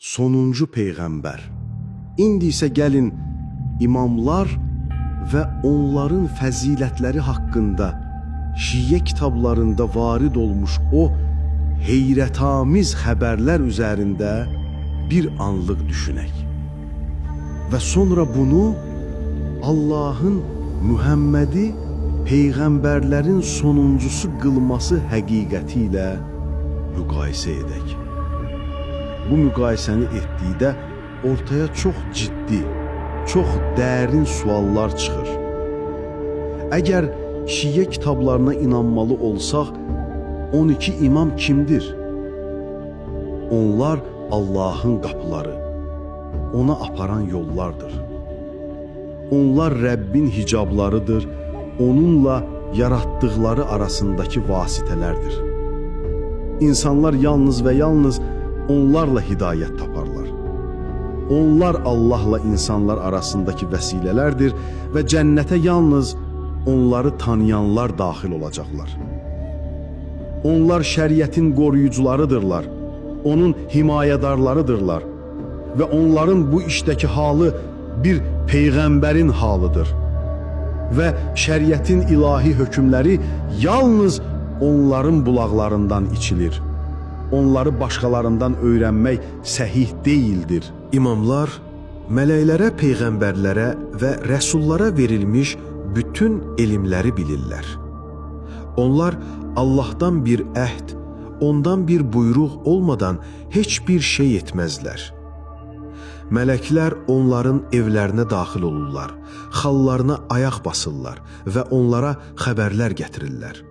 sonuncu peyğəmbər. İndi isə gəlin imamlar və onların fəzilətləri haqqında şiə kitablarında varid olmuş o heyrətamiz xəbərlər üzərində bir anlıq düşünək. Və sonra bunu Allahın Muhammədi peyğəmbərlərin sonuncusu qılması həqiqəti ilə müqayisə edək. Bu müqayisəni etdikdə ortaya çox ciddi, çox dərin suallar çıxır. Əgər şiə kitablarına inanmalı olsaq, 12 imam kimdir? Onlar Allahın qapıları, ona aparan yollardır. Onlar Rəbbin hicablarıdır, onunla yaratdıqları arasındakı vasitələrdir. İnsanlar yalnız və yalnız onlarla hidayət taparlar. Onlar Allahla insanlar arasındakı vəsilələrdir və cənnətə yalnız onları tanıyanlar daxil olacaqlar. Onlar şəriətin qoruyucularıdırlar, onun himayədarlarıdırlar və onların bu işdəki halı bir peyğəmbərin halıdır və şəriətin ilahi hökmləri yalnız onların bulaqlarından içilir. Onları başqalarından öyrənmək səhih deyildir. İmamlar mələklərə, peyğəmbərlərə və rəsullara verilmiş bütün elmləri bilirlər. Onlar Allahdan bir əhd, ondan bir buyruq olmadan heç bir şey etməzlər. Mələklər onların evlərinə daxil olurlar, xallarına ayaq basırlar və onlara xəbərlər gətirirlər.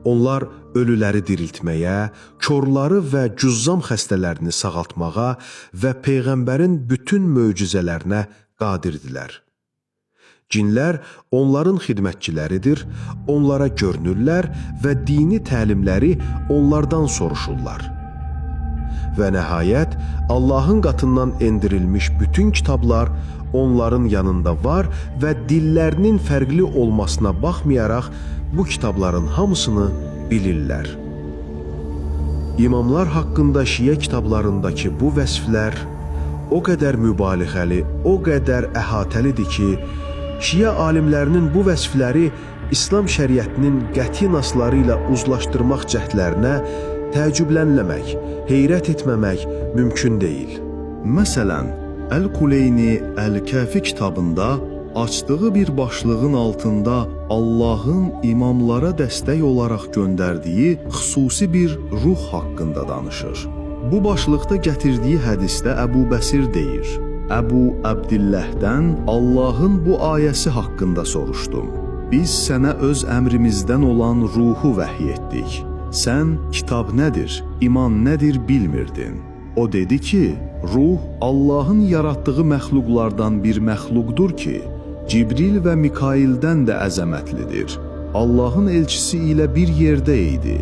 Onlar ölüləri diriltməyə, körləri və cüzzam xəstələrini sağaltmağa və peyğəmbərin bütün möcüzələrinə qadirdirlər. Cinlər onların xidmətçiləridir, onlara görünürlər və dini təlimləri onlardan soruşurlar. Və nəhayət, Allahın qatından endirilmiş bütün kitablar onların yanında var və dillərinin fərqli olmasına baxmayaraq, bu kitabların hamısını bilirlər. İmamlar haqqında şiə kitablarındakı bu vəsflər o qədər mübaliğəli, o qədər əhatəlidir ki, şiə alimlərinin bu vəsfləri İslam şəriətinin qəti nasları ilə uzlaşdırmaq cəhdlərinə təəccüblənməmək, heyrət etməmək mümkün deyil. Məsələn, Əl-Kuleyni Əl-Kəfi kitabında açdığı bir başlığın altında Allahın imamlara dəstək olaraq göndərdiyi xüsusi bir ruh haqqında danışır. Bu başlıqda gətirdiyi hədisdə Əbu Bəsir deyir: Əbu Əbdilləhdən Allahın bu ayəsi haqqında soruşdum. Biz sənə öz əmrimizdən olan ruhu vəhiy etdik. Sən kitab nədir, iman nədir bilmirdin. O dedi ki, ruh Allahın yaratdığı məxluqlardan bir məxluqdur ki, Cibril və Mikaildən də əzəmətlidir. Allahın elçisi ilə bir yerdə idi.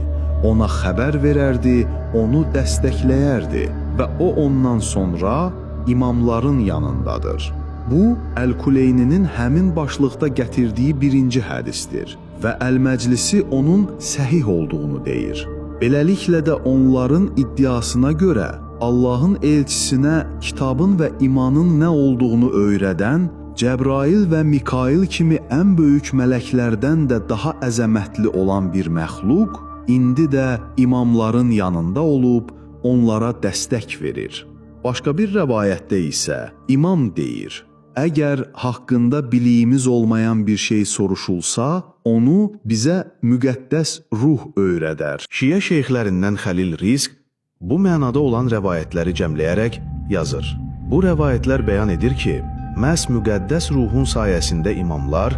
Ona xəbər verərdi, onu dəstəkləyərdi və o ondan sonra imamların yanındadır. Bu, Əl-Kuleyninin həmin başlıqda gətirdiyi birinci hədisdir və Əl-Məclisi onun səhih olduğunu deyir. Beləliklə də onların iddiasına görə Allahın elçisinə kitabın və imanın nə olduğunu öyrədən Cəbrail və Mikail kimi ən böyük mələklərdən də daha əzəmətli olan bir məxluq, indi də imamların yanında olub onlara dəstək verir. Başqa bir rəvayətdə isə imam deyir: Əgər haqqında biliyimiz olmayan bir şey soruşulsa, onu bizə müqəddəs ruh öyrədər. Şiə şeyxlərindən Xəlil Rizq bu mənada olan rəvayətləri cəmləyərək yazır. Bu rəvayətlər bəyan edir ki, məhz müqəddəs ruhun sayəsində imamlar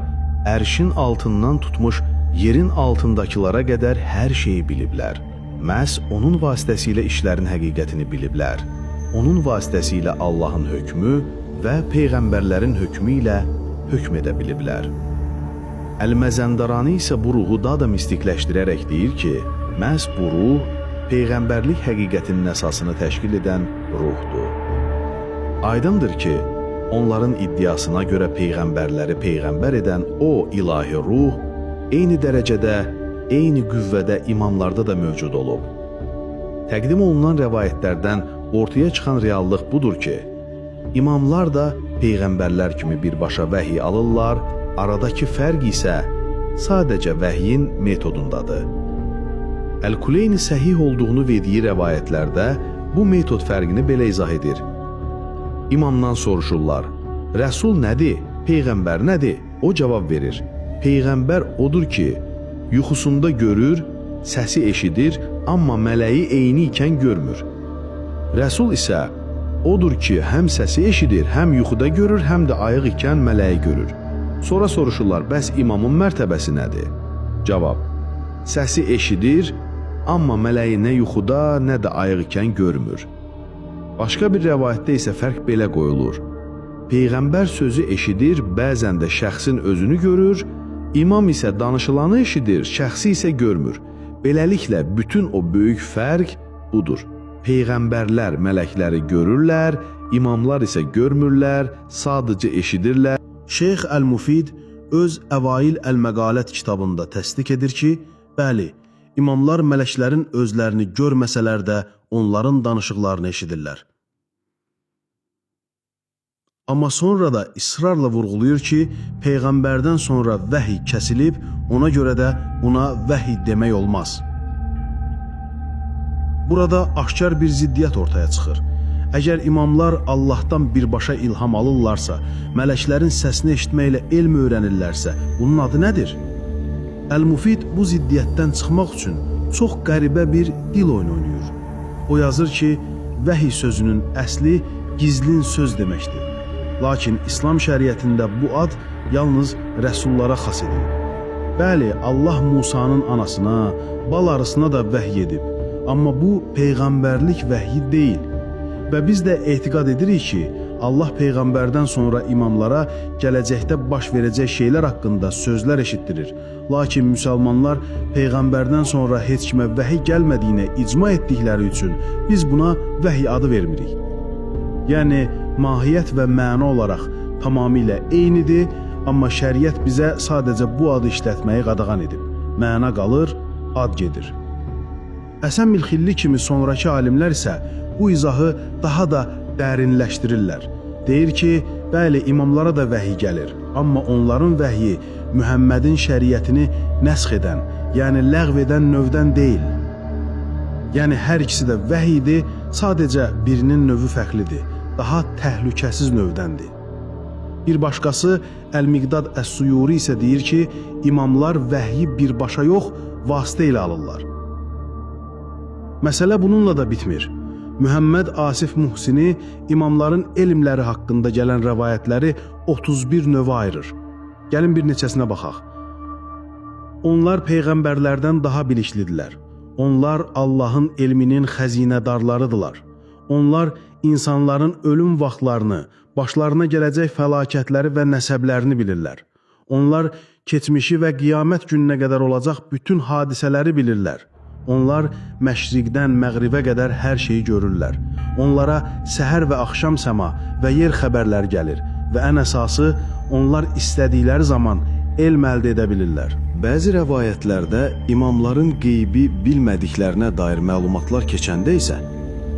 ərşin altından tutmuş yerin altındakılara qədər hər şeyi biliblər. Məhz onun vasitəsilə işlərin həqiqətini biliblər. Onun vasitəsilə Allahın hökmü və peyğəmbərlərin hökmü ilə hökm edə biliblər. Əl-Məzəndarani isə bu ruhu daha da mistikləşdirərək deyir ki, məhz bu ruh peyğəmbərlik həqiqətinin əsasını təşkil edən ruhdur. Aydındır ki, onların iddiasına görə peyğəmbərləri peyğəmbər edən o ilahi ruh eyni dərəcədə, eyni qüvvədə imamlarda da mövcud olub. Təqdim olunan rəvayətlərdən ortaya çıxan reallıq budur ki, imamlar da peyğəmbərlər kimi birbaşa vəhiy alırlar, aradakı fərq isə sadəcə vəhyin metodundadır. Əl-Kuleyni səhih olduğunu verdiyi rəvayətlərdə bu metod fərqini belə izah edir. İmamdan soruşurlar, Rəsul nədir, Peyğəmbər nədir? O cavab verir, Peyğəmbər odur ki, yuxusunda görür, səsi eşidir, amma mələyi eyni ikən görmür. Rəsul isə odur ki, həm səsi eşidir, həm yuxuda görür, həm də ayıq ikən mələyi görür. Sonra soruşurlar, bəs imamın mərtəbəsi nədir? Cavab, səsi eşidir, amma mələyi nə yuxuda, nə də ayıq ikən görmür. Başqa bir rəvayətdə isə fərq belə qoyulur. Peyğəmbər sözü eşidir, bəzən də şəxsin özünü görür, imam isə danışılanı eşidir, şəxsi isə görmür. Beləliklə, bütün o böyük fərq budur. Peyğəmbərlər mələkləri görürlər, imamlar isə görmürlər, sadəcə eşidirlər. Şeyx Əl-Mufid öz Əvail Əl-Məqalət kitabında təsdiq edir ki, bəli, imamlar mələklərin özlərini görməsələr də onların danışıqlarını eşidirlər. Amma sonra da israrla vurğulayır ki, Peyğəmbərdən sonra vəhiy kəsilib, ona görə də buna vəhiy demək olmaz. Burada aşkar bir ziddiyyət ortaya çıxır. Əgər imamlar Allahdan birbaşa ilham alırlarsa, mələklərin səsini eşitməklə elm öyrənirlərsə, bunun adı nədir? Əl-Mufid bu ziddiyyətdən çıxmaq üçün çox qəribə bir dil oyunu oynayır. O yazır ki, vəhiy sözünün əsli gizlin söz deməkdir. Lakin İslam şəriətində bu ad yalnız rəsullara xas edilib. Bəli, Allah Musanın anasına, bal arısına da vəhiy edib. Amma bu, peyğəmbərlik vəhyi deyil. Və biz də etiqad edirik ki, Allah Peyğəmbərdən sonra imamlara gələcəkdə baş verəcək şeylər haqqında sözlər eşitdirir. Lakin müsəlmanlar Peyğəmbərdən sonra heç kimə vəhiy gəlmədiyinə icma etdikləri üçün biz buna vəhiy adı vermirik. Yəni, mahiyyət və məna olaraq tamamilə eynidir, amma şəriət bizə sadəcə bu adı işlətməyi qadağan edib. Məna qalır, ad gedir. Həsən Milxilli kimi sonraki alimlər isə bu izahı daha da dərinləşdirirlər. Deyir ki, bəli, imamlara da vəhiy gəlir, amma onların vəhyi Mühəmmədin şəriətini nəsx edən, yəni ləğv edən növdən deyil. Yəni, hər ikisi də vəhiydir, sadəcə birinin növü fərqlidir, daha təhlükəsiz növdəndir. Bir başqası, Əl-Miqdad Əs-Suyuri isə deyir ki, imamlar vəhyi birbaşa yox, vasitə ilə alırlar. Məsələ bununla da bitmir. Mühəmməd Asif Muhsini imamların elmləri haqqında gələn rəvayətləri 31 növə ayırır. Gəlin bir neçəsinə baxaq. Onlar peyğəmbərlərdən daha biliklidirlər. Onlar Allahın elminin xəzinədarlarıdırlar. Onlar insanların ölüm vaxtlarını, başlarına gələcək fəlakətləri və nəsəblərini bilirlər. Onlar keçmişi və qiyamət gününə qədər olacaq bütün hadisələri bilirlər. Onlar məşriqdən məğribə qədər hər şeyi görürlər. Onlara səhər və axşam səma və yer xəbərlər gəlir və ən əsası, onlar istədikləri zaman elm əldə edə bilirlər. Bəzi rəvayətlərdə imamların qeybi bilmədiklərinə dair məlumatlar keçəndə isə,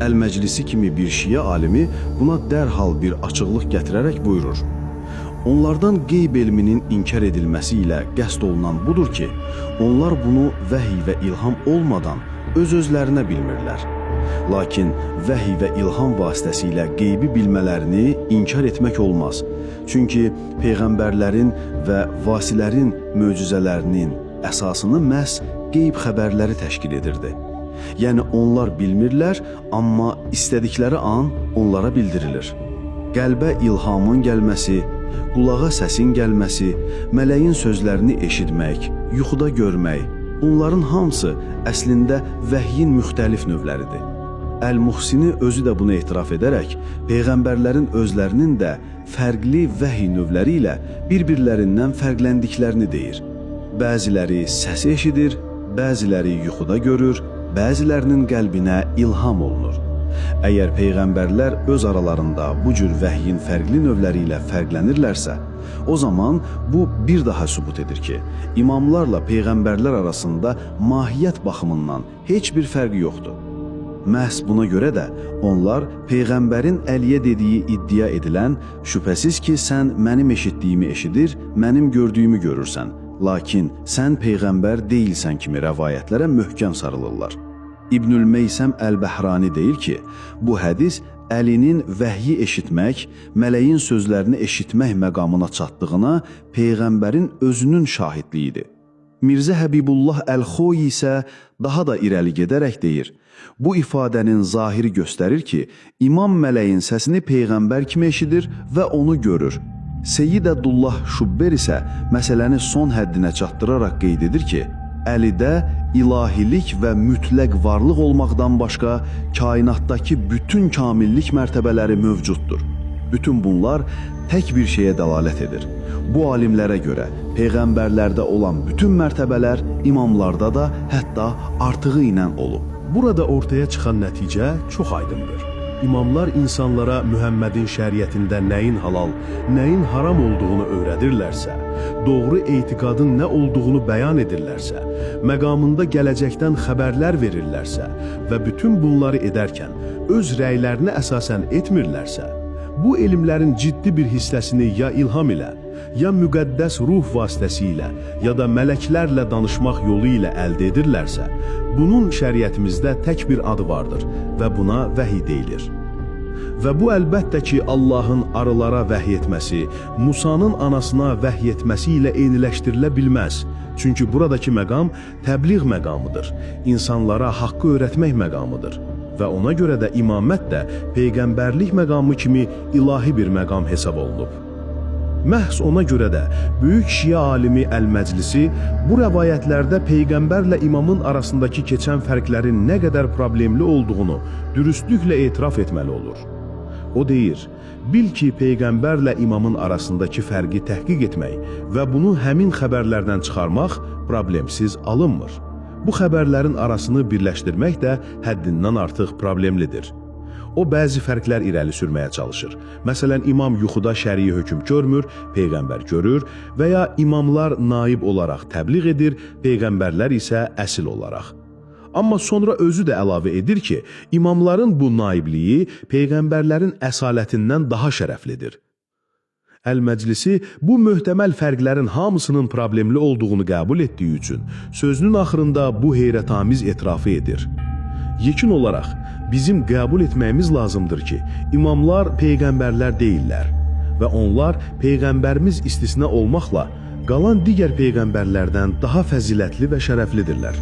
Əl-Məclisi kimi bir şiə alimi buna dərhal bir açıqlıq gətirərək buyurur. Onlardan qeyb elminin inkar edilməsi ilə qəsd olunan budur ki, onlar bunu vəhiy və ilham olmadan öz-özlərinə bilmirlər. Lakin vəhiy və ilham vasitəsilə qeybi bilmələrini inkar etmək olmaz. Çünki peyğəmbərlərin və vasilərin möcüzələrinin əsasını məhz qeyb xəbərləri təşkil edirdi. Yəni onlar bilmirlər, amma istədikləri an onlara bildirilir. Qəlbə ilhamın gəlməsi, qulağa səsin gəlməsi, mələyin sözlərini eşitmək, yuxuda görmək, bunların hamısı əslində vəhyin müxtəlif növləridir. Əl-Muhsini özü də bunu etiraf edərək, peyğəmbərlərin özlərinin də fərqli vəhiy növləri ilə bir-birlərindən fərqləndiklərini deyir. Bəziləri səsi eşidir, bəziləri yuxuda görür, bəzilərinin qəlbinə ilham olunur. Əgər peyğəmbərlər öz aralarında bu cür vəhyin fərqli növləri ilə fərqlənirlərsə, o zaman bu bir daha sübut edir ki, imamlarla peyğəmbərlər arasında mahiyyət baxımından heç bir fərqi yoxdur. Məhz buna görə də onlar Peyğəmbərin Əliyə dediyi iddia edilən, şübhəsiz ki, sən mənim eşitdiyimi eşidir, mənim gördüyümü görürsən, lakin sən Peyğəmbər deyilsən kimi rəvayətlərə möhkəm sarılırlar. İbnül Meysəm Əl-Bəhrani deyir ki, bu hədis Əlinin vəhyi eşitmək, mələyin sözlərini eşitmək məqamına çatdığına Peyğəmbərin özünün şahidliyidir. Mirzə Həbibullah Əl-Xoyi isə daha da irəli gedərək deyir, bu ifadənin zahiri göstərir ki, İmam mələyin səsini Peyğəmbər kimi eşidir və onu görür. Seyyid Əbdullah Şubber isə məsələni son həddinə çatdıraraq qeyd edir ki, Əlidə ilahilik və mütləq varlıq olmaqdan başqa kainatdakı bütün kamillik mərtəbələri mövcuddur. Bütün bunlar tək bir şeyə dəlalət edir. Bu alimlərə görə Peyğəmbərlərdə olan bütün mərtəbələr imamlarda da hətta artığı ilə olub. Burada ortaya çıxan nəticə çox aydındır. İmamlar insanlara Mühəmmədin şəriətində nəyin halal, nəyin haram olduğunu öyrədirlərsə, doğru etiqadın nə olduğunu bəyan edirlərsə, məqamında gələcəkdən xəbərlər verirlərsə və bütün bunları edərkən öz rəylərinə əsasən etmirlərsə, bu elmlərin ciddi bir hissəsini ya ilham ilə, ya müqəddəs ruh vasitəsilə, ya da mələklərlə danışmaq yolu ilə əldə edirlərsə, bunun şəriətimizdə tək bir adı vardır və buna vəhiy deyilir. Və bu əlbəttə ki, Allahın arılara vəhiy etməsi, Musanın anasına vəhiy etməsi ilə eyniləşdirilə bilməz. Çünki buradakı məqam təbliğ məqamıdır, insanlara haqqı öyrətmək məqamıdır. Və ona görə də imamət də peyğəmbərlik məqamı kimi ilahi bir məqam hesab olunub. Məhz ona görə də böyük şia alimi Əl-Məclisi bu rəvayətlərdə peyğəmbərlə imamın arasındakı keçən fərqlərin nə qədər problemli olduğunu dürüstlüklə etiraf etməli olur. O deyir, bil ki, peyğəmbərlə imamın arasındakı fərqi təhqiq etmək və bunu həmin xəbərlərdən çıxarmaq problemsiz alınmır. Bu xəbərlərin arasını birləşdirmək də həddindən artıq problemlidir. O, bəzi fərqlər irəli sürməyə çalışır. Məsələn, imam yuxuda şərii hökm görmür, peyğəmbər görür və ya imamlar naib olaraq təbliğ edir, peyğəmbərlər isə əsil olaraq. Amma sonra özü də əlavə edir ki, imamların bu naibliyi peyğəmbərlərin əsalətindən daha şərəflidir. Əl-Məclisi bu möhtəməl fərqlərin hamısının problemli olduğunu qəbul etdiyi üçün sözünün axırında bu heyrətamiz etirafı edir. Yekin olaraq, bizim qəbul etməyimiz lazımdır ki, imamlar peyğəmbərlər deyillər və onlar peyğəmbərimiz istisna olmaqla qalan digər peyğəmbərlərdən daha fəzilətli və şərəflidirlər.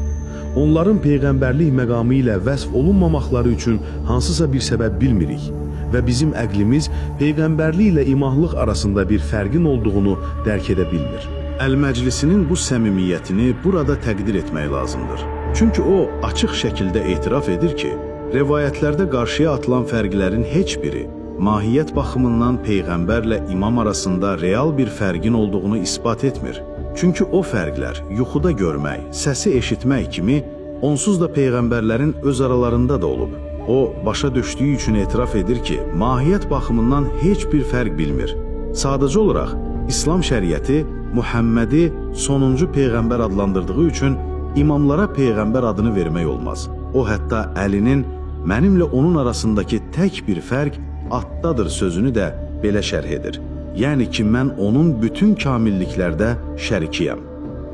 Onların peyğəmbərlik məqamı ilə vəsf olunmamaqları üçün hansısa bir səbəb bilmirik və bizim əqlimiz peyğəmbərlik ilə imahlıq arasında bir fərqin olduğunu dərk edə bilmir. Əl-Məclisinin bu səmimiyyətini burada təqdir etmək lazımdır. Çünki o, açıq şəkildə etiraf edir ki, rəvayətlərdə qarşıya atılan fərqlərin heç biri mahiyyət baxımından peyğəmbərlə imam arasında real bir fərqin olduğunu isbat etmir. Çünki o fərqlər yuxuda görmək, səsi eşitmək kimi onsuz da peyğəmbərlərin öz aralarında da olub. O, başa düşdüyü üçün etiraf edir ki, mahiyyət baxımından heç bir fərq bilmir. Sadəcə olaraq, İslam şəriəti Muhəmmədi sonuncu peyğəmbər adlandırdığı üçün imamlara peyğəmbər adını vermək olmaz. O, hətta Əlinin mənimlə onun arasındakı tək bir fərq addadır sözünü də belə şərh edir. Yəni ki, mən onun bütün kamilliklərdə şərikiyəm.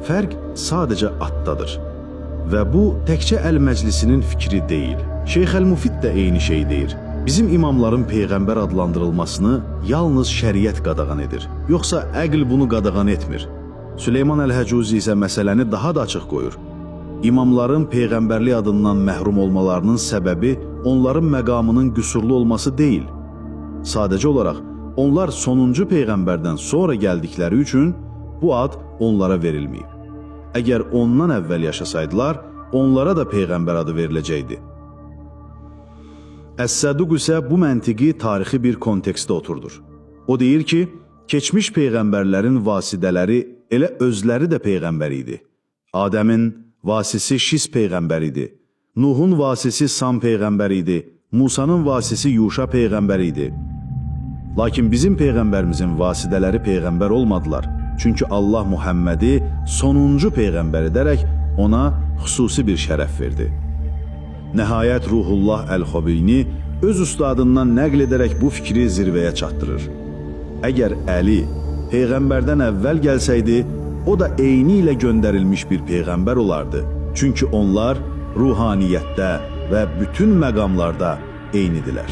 Fərq sadəcə addadır. Və bu, təkcə Əl-Məclisinin fikri deyil. Şeyx Əl-Mufid də eyni şey deyir. Bizim imamların peyğəmbər adlandırılmasını yalnız şəriət qadağan edir. Yoxsa əql bunu qadağan etmir. Süleyman Əl-Həcuzi isə məsələni daha da açıq qoyur. İmamların peyğəmbərlik adından məhrum olmalarının səbəbi onların məqamının qüsurlu olması deyil. Sadəcə olaraq, onlar sonuncu peyğəmbərdən sonra gəldikləri üçün bu ad onlara verilməyib. Əgər ondan əvvəl yaşasaydılar, onlara da peyğəmbər adı veriləcəkdi. Əs-Səduq isə bu məntiqi tarixi bir kontekstdə oturdur. O deyir ki, keçmiş peyğəmbərlərin vasidələri elə özləri də peyğəmbər idi. Adəmin vasisi Şis peyğəmbər idi. Nuhun vasisi Sam peyğəmbər idi. Musanın vasisi Yuşa peyğəmbər idi. Lakin bizim peyğəmbərimizin vasidələri peyğəmbər olmadılar. Çünki Allah Muhəmmədi sonuncu peyğəmbər edərək ona xüsusi bir şərəf verdi. Nəhayət Ruhullah Əl-Xobeyni öz ustadından nəql edərək bu fikri zirvəyə çatdırır. Əgər Əli Peyğəmbərdən əvvəl gəlsəydi, o da eyni ilə göndərilmiş bir Peyğəmbər olardı. Çünki onlar ruhaniyyətdə və bütün məqamlarda eynidirlər.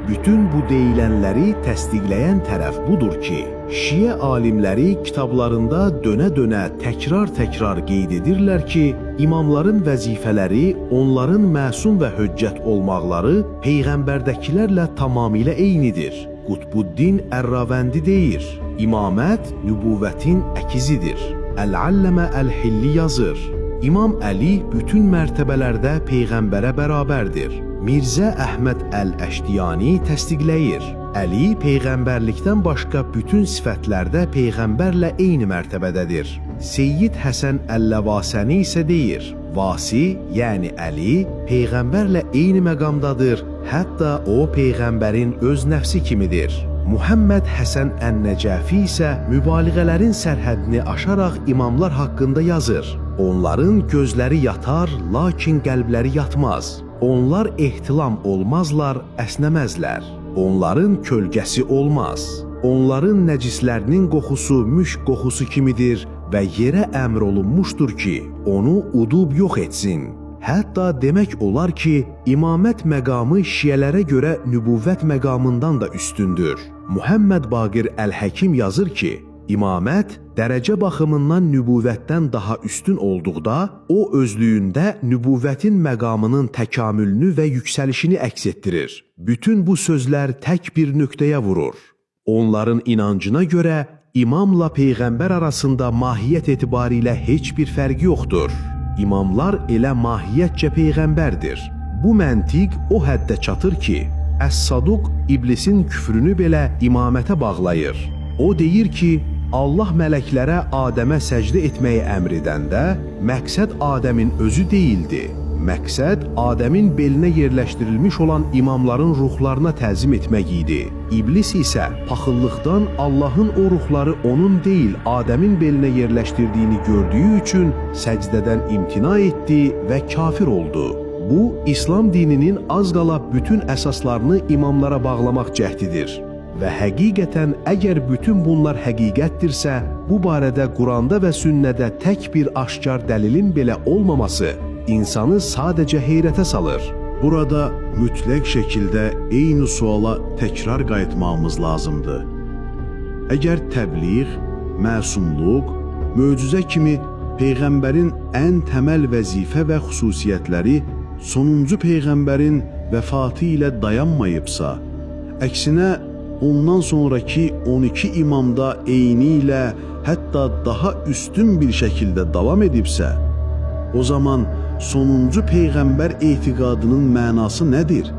Bütün bu deyilənləri təsdiqləyən tərəf budur ki, Şiə alimləri kitablarında dönə-dönə təkrar-təkrar qeyd edirlər ki, imamların vəzifələri, onların məsum və höccət olmaqları Peyğəmbərdəkilərlə tamamilə eynidir. Qutbuddin Ər-Ravəndi deyir, imamət nübüvvətin əkizidir. Əl-Alləmə Əl-Hilli yazır, İmam Əli bütün mərtəbələrdə Peyğəmbərə bərabərdir. Mirzə Əhməd Əl-Əşdiyani təsdiqləyir. Əli Peyğəmbərlikdən başqa bütün sifətlərdə Peyğəmbərlə eyni mərtəbədədir. Seyyid Həsən Əl-Ləvasəni isə deyir, Vasi, yəni Əli, Peyğəmbərlə eyni məqamdadır, hətta o Peyğəmbərin öz nəfsi kimidir. Muhammed Həsən Ən-Nəcəfi isə mübaliğələrin sərhədini aşaraq imamlar haqqında yazır. Onların gözləri yatar, lakin qəlbləri yatmaz. Onlar ehtilam olmazlar, əsnəməzlər. Onların kölgəsi olmaz. Onların nəcislərinin qoxusu müşk qoxusu kimidir və yerə əmr olunmuşdur ki, onu udub yox etsin. Hətta demək olar ki, imamət məqamı şiələrə görə nübüvvət məqamından da üstündür. Muhammed Baqir Əl-Həkim yazır ki, İmamət dərəcə baxımından nübüvvətdən daha üstün olduqda, o özlüyündə nübüvvətin məqamının təkamülünü və yüksəlişini əks etdirir. Bütün bu sözlər tək bir nöqtəyə vurur. Onların inancına görə imamla Peyğəmbər arasında mahiyyət etibarilə heç bir fərq yoxdur. İmamlar elə mahiyyətcə Peyğəmbərdir. Bu məntiq o həddə çatır ki, Əs-Saduq iblisin küfrünü belə imamətə bağlayır. O deyir ki, Allah mələklərə Adəmə səcdə etməyi əmr edəndə, məqsəd Adəmin özü deyildi. Məqsəd Adəmin belinə yerləşdirilmiş olan imamların ruhlarına təzim etmək idi. İblis isə paxıllıqdan Allahın o ruhları onun deyil, Adəmin belinə yerləşdirdiyini gördüyü üçün səcdədən imtina etdi və kafir oldu. Bu, İslam dininin az qala bütün əsaslarını imamlara bağlamaq cəhdidir. Və həqiqətən əgər bütün bunlar həqiqətdirsə, bu barədə Quranda və sünnədə tək bir aşkar dəlilin belə olmaması insanı sadəcə heyrətə salır. Burada mütləq şəkildə eyni suala təkrar qayıtmağımız lazımdır. Əgər təbliğ, məsumluq, möcüzə kimi Peyğəmbərin ən təməl vəzifə və xüsusiyyətləri sonuncu Peyğəmbərin vəfatı ilə dayanmayıbsa, əksinə ondan sonraki 12 imamda eyni ilə hətta daha üstün bir şəkildə davam edibsə, o zaman sonuncu Peyğəmbər etiqadının mənası nədir?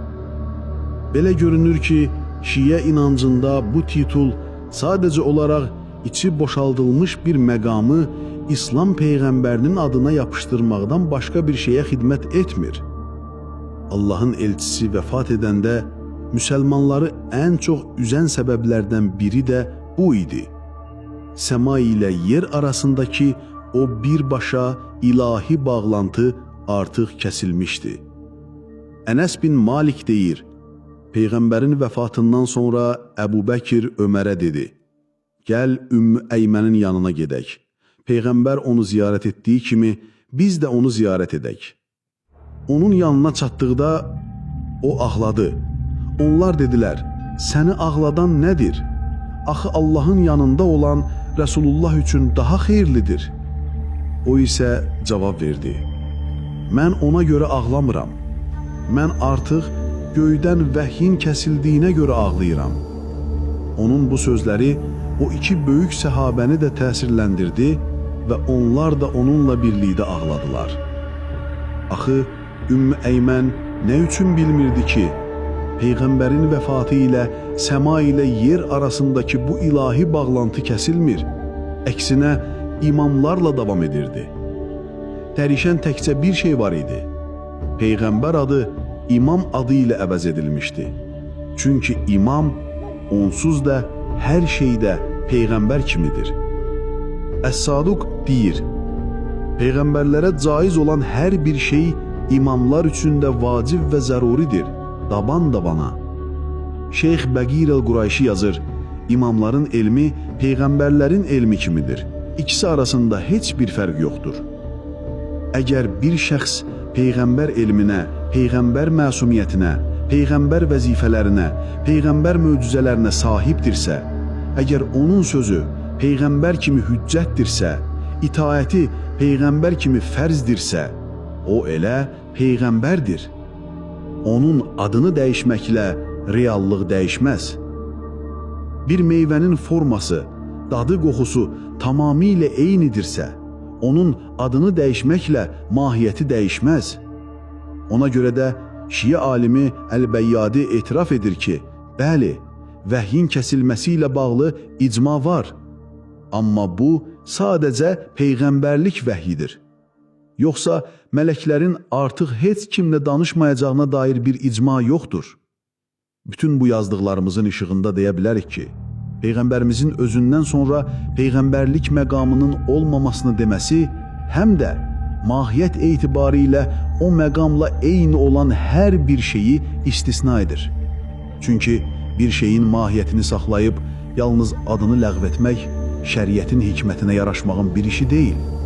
Belə görünür ki, Şiə inancında bu titul sadəcə olaraq içi boşaldılmış bir məqamı İslam Peyğəmbərinin adına yapışdırmaqdan başqa bir şeyə xidmət etmir. Allahın elçisi vəfat edəndə müsəlmanları ən çox üzən səbəblərdən biri də bu idi. Səma ilə yer arasındakı o birbaşa ilahi bağlantı artıq kəsilmişdi. Ənəs bin Malik deyir, Peyğəmbərin vəfatından sonra Əbu Bəkir Ömərə dedi, gəl Ümmü Əymənin yanına gedək. Peyğəmbər onu ziyarət etdiyi kimi biz də onu ziyarət edək. Onun yanına çatdıqda o ağladı. Onlar dedilər, səni ağladan nədir? Axı Allahın yanında olan Rəsulullah üçün daha xeyirlidir. O isə cavab verdi, mən ona görə ağlamıram. Mən artıq göydən vəhyin kəsildiyinə görə ağlayıram. Onun bu sözləri o iki böyük səhabəni də təsirləndirdi və onlar da onunla birlikdə ağladılar. Axı Ümmü Əymən nə üçün bilmirdi ki, Peyğəmbərin vəfatı ilə səma ilə yer arasındakı bu ilahi bağlantı kəsilmir, əksinə imamlarla davam edirdi. Dərişən təkcə bir şey var idi. Peyğəmbər adı imam adı ilə əvəz edilmişdi. Çünki imam onsuz da hər şeydə Peyğəmbər kimidir. Əs-Saduq deyir, Peyğəmbərlərə caiz olan hər bir şey imamlar üçün də vacib və zəruridir, daban-dabana. Şeyx Bəqir el-Qurayşi yazır, imamların elmi peyğəmbərlərin elmi kimidir. İkisi arasında heç bir fərq yoxdur. Əgər bir şəxs peyğəmbər elminə, peyğəmbər məsumiyyətinə, peyğəmbər vəzifələrinə, peyğəmbər möcüzələrinə sahibdirsə, əgər onun sözü peyğəmbər kimi hüccətdirsə, itaəti peyğəmbər kimi fərzdirsə, o elə peyğəmbərdir. Onun adını dəyişməklə reallıq dəyişməz. Bir meyvənin forması, dadı, qoxusu tamamilə eynidirsə, onun adını dəyişməklə mahiyyəti dəyişməz. Ona görə də Şiə alimi Əl-Bəyyadi etiraf edir ki, bəli, vəhyin kəsilməsi ilə bağlı icma var. Amma bu sadəcə peyğəmbərlik vəhyidir. Yoxsa mələklərin artıq heç kimlə danışmayacağına dair bir icma yoxdur. Bütün bu yazdıqlarımızın işığında deyə bilərik ki, Peyğəmbərimizin özündən sonra peyğəmbərlik məqamının olmamasını deməsi həm də mahiyyət etibarilə o məqamla eyni olan hər bir şeyi istisna edir. Çünki bir şeyin mahiyyətini saxlayıb yalnız adını ləğv etmək şəriətin hikmətinə yaraşmağın bir işi deyil.